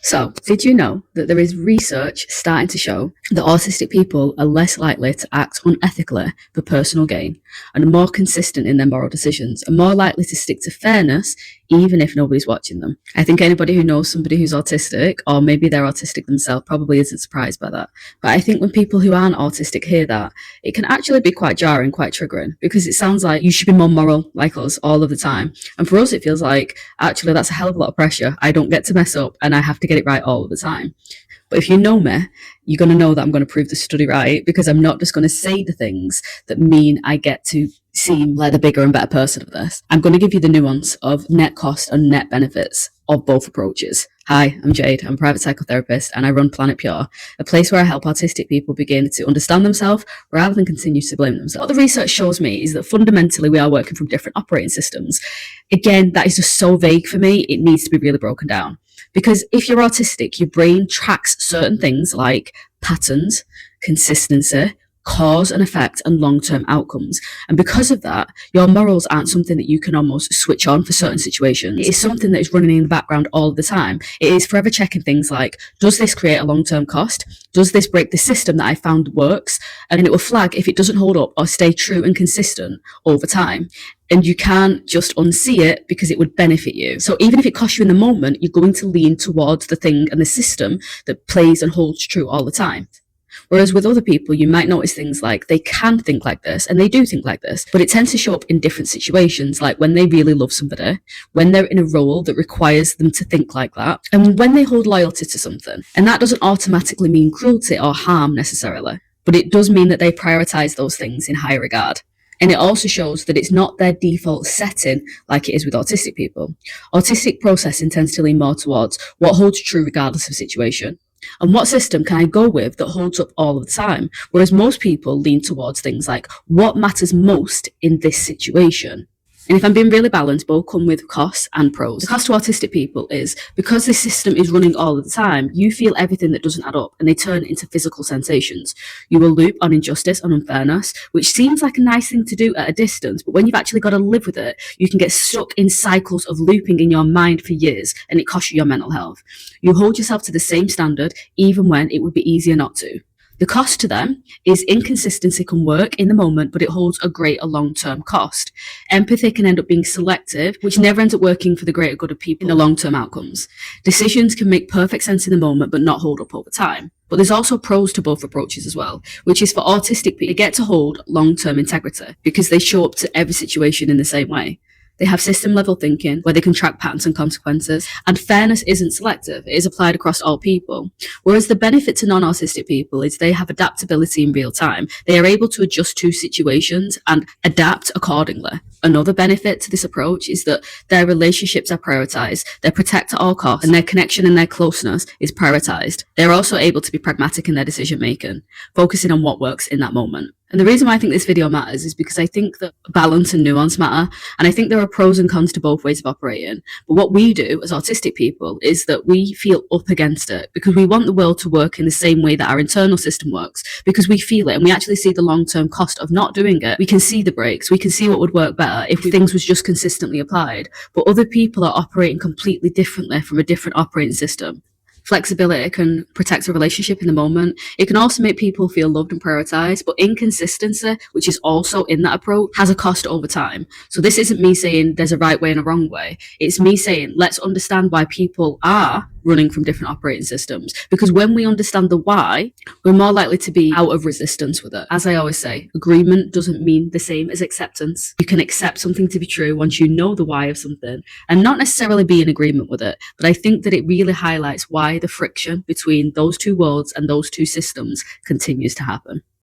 So, did you know that there is research starting to show that autistic people are less likely to act unethically for personal gain and are more consistent in their moral decisions and more likely to stick to fairness even if nobody's watching them? I think anybody who knows somebody who's autistic, or maybe they're autistic themselves, probably isn't surprised by that. But I think when people who aren't autistic hear that, it can actually be quite jarring, quite triggering, because it sounds like you should be more moral like us all of the time. And for us, it feels like, actually, that's a hell of a lot of pressure. I don't get to mess up and I have to get it right all of the time. But if you know me, you're going to know that I'm going to prove the study right, because I'm not just going to say the things that mean I get to seem like the bigger and better person of this. I'm going to give you the nuance of net cost and net benefits of both approaches. Hi, I'm Jade. I'm a private psychotherapist and I run Planet Pure, a place where I help autistic people begin to understand themselves rather than continue to blame themselves. What the research shows me is that fundamentally we are working from different operating systems. Again, that is just so vague for me. It needs to be really broken down. Because if you're autistic, your brain tracks certain things like patterns, consistency, cause and effect, and long-term outcomes. And because of that, your morals aren't something that you can almost switch on for certain situations. It is something that is running in the background all the time. It is forever checking things like, does this create a long-term cost? Does this break the system that I found works? And it will flag if it doesn't hold up or stay true and consistent over time. And you can't just unsee it because it would benefit you. So even if it costs you in the moment, you're going to lean towards the thing and the system that plays and holds true all the time. Whereas with other people, you might notice things like they can think like this, and they do think like this, but it tends to show up in different situations, like when they really love somebody, when they're in a role that requires them to think like that, and when they hold loyalty to something. And that doesn't automatically mean cruelty or harm necessarily, but it does mean that they prioritize those things in high regard. And it also shows that it's not their default setting like it is with autistic people. Autistic processing tends to lean more towards what holds true regardless of situation. And what system can I go with that holds up all of the time? Whereas most people lean towards things like what matters most in this situation. And if I'm being really balanced, both come with costs and pros. The cost to autistic people is because this system is running all of the time, you feel everything that doesn't add up and they turn into physical sensations. You will loop on injustice and unfairness, which seems like a nice thing to do at a distance, but when you've actually got to live with it, you can get stuck in cycles of looping in your mind for years and it costs you your mental health. You hold yourself to the same standard even when it would be easier not to. The cost to them is inconsistency can work in the moment, but it holds a greater long-term cost. Empathy can end up being selective, which never ends up working for the greater good of people in the long-term outcomes. Decisions can make perfect sense in the moment, but not hold up over time. But there's also pros to both approaches as well, which is for autistic people, they get to hold long-term integrity because they show up to every situation in the same way. They have system-level thinking where they can track patterns and consequences, and fairness isn't selective, it is applied across all people. Whereas the benefit to non-autistic people is they have adaptability in real time. They are able to adjust to situations and adapt accordingly. Another benefit to this approach is that their relationships are prioritized, they're protected at all costs, and their connection and their closeness is prioritized. They're also able to be pragmatic in their decision-making, focusing on what works in that moment. And the reason why I think this video matters is because I think that balance and nuance matter, and I think there are pros and cons to both ways of operating. But what we do as autistic people is that we feel up against it because we want the world to work in the same way that our internal system works, because we feel it and we actually see the long-term cost of not doing it. We can see the breaks, we can see what would work better if things was just consistently applied. But other people are operating completely differently from a different operating system. Flexibility can protect a relationship in the moment. It can also make people feel loved and prioritized, but inconsistency, which is also in that approach, has a cost over time. So this isn't me saying there's a right way and a wrong way. It's me saying, let's understand why people are running from different operating systems. Because when we understand the why, we're more likely to be out of resistance with it. As I always say, agreement doesn't mean the same as acceptance. You can accept something to be true once you know the why of something and not necessarily be in agreement with it. But I think that it really highlights why the friction between those two worlds and those two systems continues to happen.